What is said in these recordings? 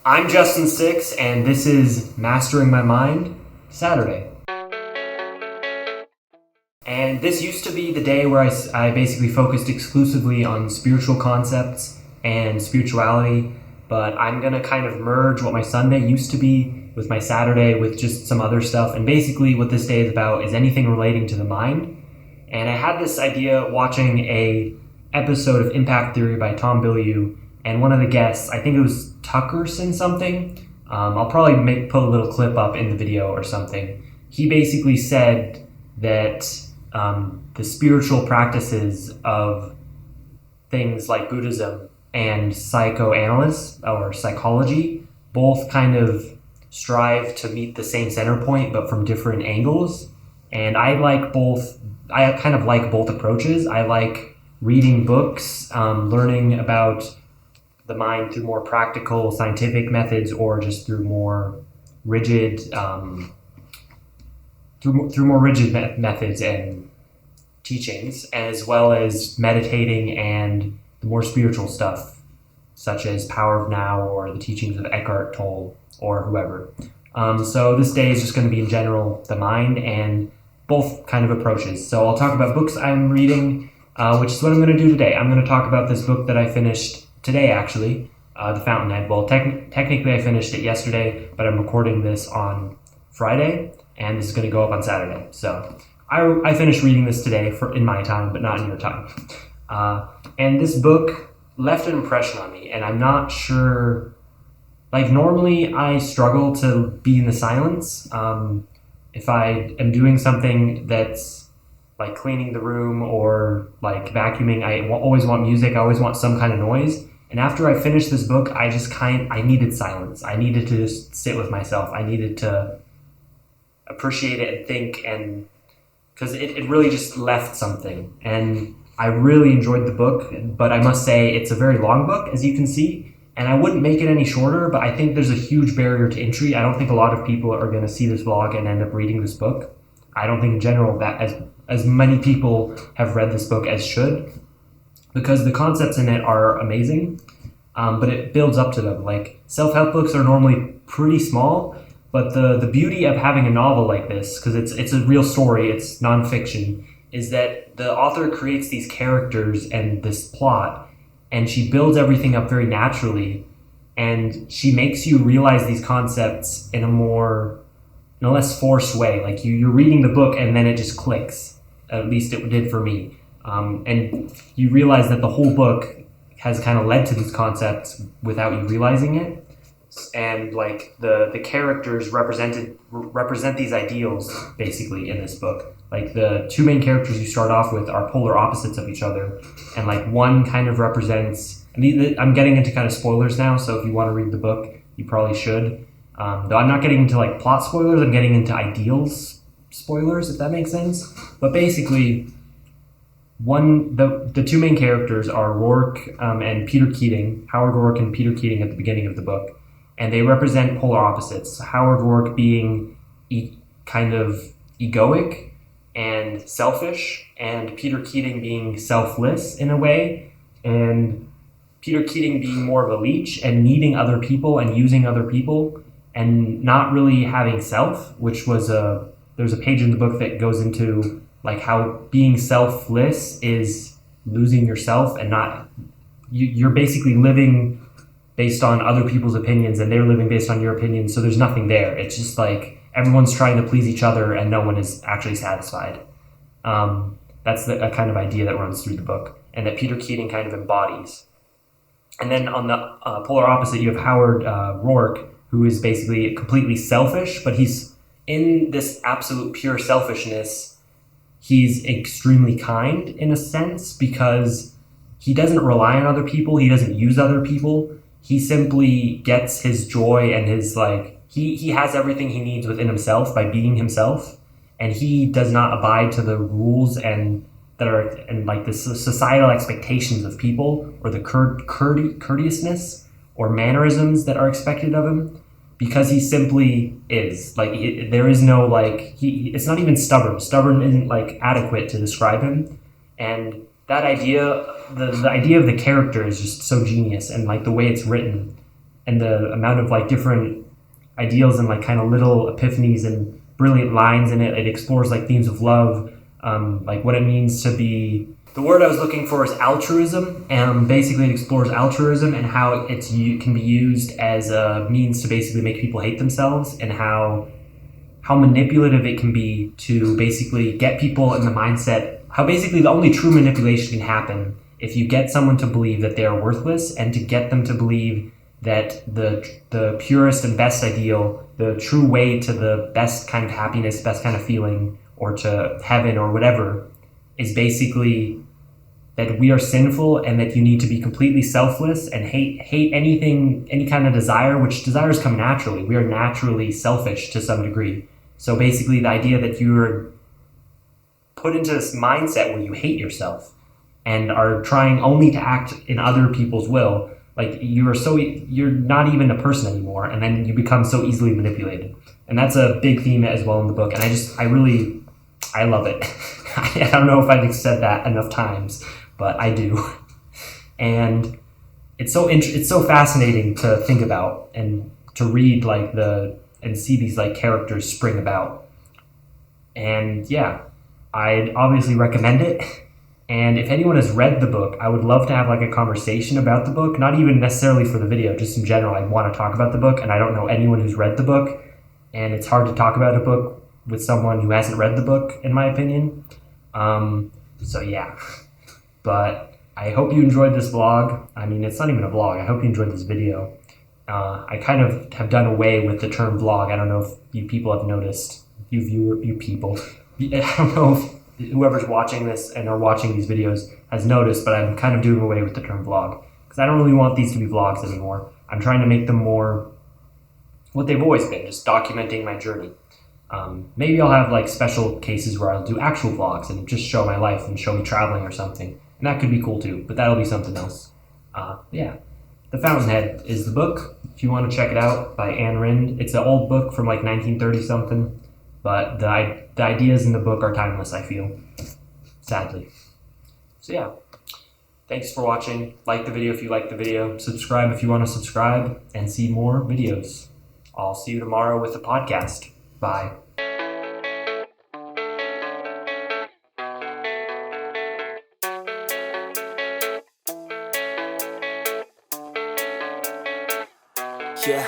I'm Justin Six, and this is Mastering My Mind Saturday. And this used to be the day where I basically focused exclusively on spiritual concepts and spirituality, but I'm going to kind of merge what my Sunday used to be with my Saturday with just some other stuff. And basically what this day is about is anything relating to the mind. And I had this idea watching a episode of Impact Theory by Tom Bilyeu, and one of the guests, I think it was Tuckerson something, I'll probably put a little clip up in the video or something. He basically said that the spiritual practices of things like Buddhism and psychoanalysis or psychology both kind of strive to meet the same center point but from different angles. And I kind of like both approaches. I like reading books, learning about the mind through more practical scientific methods or just through more rigid methods and teachings, as well as meditating and the more spiritual stuff such as Power of Now or the teachings of Eckhart Tolle or whoever. So this day is just going to be in general the mind and both kind of approaches. So I'll talk about books I'm reading, which is what I'm going to do today. I'm going to talk about this book that I finished today, actually, The Fountainhead. Well, technically I finished it yesterday, but I'm recording this on Friday, and this is going to go up on Saturday. So I finished reading this today in my time, but not in your time. And this book left an impression on me, and I'm not sure. Like, normally I struggle to be in the silence. If I am doing something that's like cleaning the room or like vacuuming, I always want music. I always want some kind of noise. And after I finished this book, I needed silence. I needed to just sit with myself. I needed to appreciate it and think, and because it really just left something. And I really enjoyed the book, but I must say it's a very long book, as you can see, and I wouldn't make it any shorter, but I think there's a huge barrier to entry. I don't think a lot of people are going to see this vlog and end up reading this book. I don't think in general that as many people have read this book as should, because the concepts in it are amazing, but it builds up to them. Like, self-help books are normally pretty small, but the beauty of having a novel like this, because it's a real story, it's nonfiction, is that the author creates these characters and this plot, and she builds everything up very naturally, and she makes you realize these concepts in a less forced way. Like, you're reading the book and then it just clicks. At least it did for me. And you realize that the whole book has kind of led to these concepts without you realizing it. And like the characters represent these ideals basically in this book. Like, the two main characters you start off with are polar opposites of each other, and like one kind of represents. I'm getting into kind of spoilers now, so if you want to read the book, you probably should. Though I'm not getting into like plot spoilers, I'm getting into ideals spoilers, if that makes sense. But basically, the two main characters are Rourke and Peter Keating, Howard Rourke and Peter Keating at the beginning of the book, and they represent polar opposites. Howard Rourke being kind of egoic and selfish, and Peter Keating being selfless in a way, and Peter Keating being more of a leech and needing other people and using other people and not really having self, which was there's a page in the book that goes into like how being selfless is losing yourself and you're basically living based on other people's opinions and they're living based on your opinions, so there's nothing there. It's just like everyone's trying to please each other and no one is actually satisfied. That's a kind of idea that runs through the book and that Peter Keating kind of embodies. And then on the polar opposite, you have Howard Rourke, who is basically completely selfish, but he's in this absolute pure selfishness. He's extremely kind in a sense because he doesn't rely on other people. He doesn't use other people. He simply gets his joy and his he has everything he needs within himself by being himself, and he does not abide to the rules and the societal expectations of people or the courteousness or mannerisms that are expected of him, because he simply is. There is no it's not even stubborn. Stubborn isn't adequate to describe him, and that idea, the idea of the character is just so genius, and the way it's written and the amount of like different ideals and like kind of little epiphanies and brilliant lines in it. It explores like themes of love, like what it means to be. The word I was looking for is altruism, and basically it explores altruism and how can be used as a means to basically make people hate themselves, and how manipulative it can be to basically get people in the mindset. How basically the only true manipulation can happen if you get someone to believe that they are worthless, and to get them to believe that the purest and best ideal, the true way to the best kind of happiness, best kind of feeling, or to heaven or whatever, is basically that we are sinful and that you need to be completely selfless and hate anything, any kind of desire, which desires come naturally. We are naturally selfish to some degree. So basically the idea that you're put into this mindset where you hate yourself and are trying only to act in other people's will, like you're not even a person anymore, and then you become so easily manipulated. And that's a big theme as well in the book, and I love it. I don't know if I've said that enough times, but I do. And it's so fascinating to think about and to read and see these like characters spring about. And yeah, I'd obviously recommend it. And if anyone has read the book, I would love to have like a conversation about the book, not even necessarily for the video, just in general. I want to talk about the book, and I don't know anyone who's read the book, and it's hard to talk about a book with someone who hasn't read the book, in my opinion. So yeah, but I hope you enjoyed this vlog. I mean, it's not even a vlog. I hope you enjoyed this video. I kind of have done away with the term vlog. I don't know if you people have noticed. You people. I don't know if whoever's watching this and are watching these videos has noticed, but I'm kind of doing away with the term vlog because I don't really want these to be vlogs anymore. I'm trying to make them more what they've always been, just documenting my journey. Maybe I'll have like special cases where I'll do actual vlogs and just show my life and show me traveling or something, and that could be cool too, but that'll be something else. Yeah, The Fountainhead is the book, if you want to check it out, by Ayn Rand. It's an old book from like 1930 something, but the ideas in the book are timeless, I feel, sadly. So yeah, thanks for watching. Like the video if you like the video. Subscribe if you want to subscribe and see more videos. I'll see you tomorrow with a podcast. Bye. Yeah,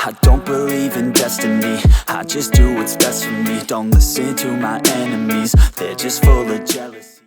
I don't believe in destiny, I just do what's best for me. Don't listen to my enemies, they're just full of jealousy.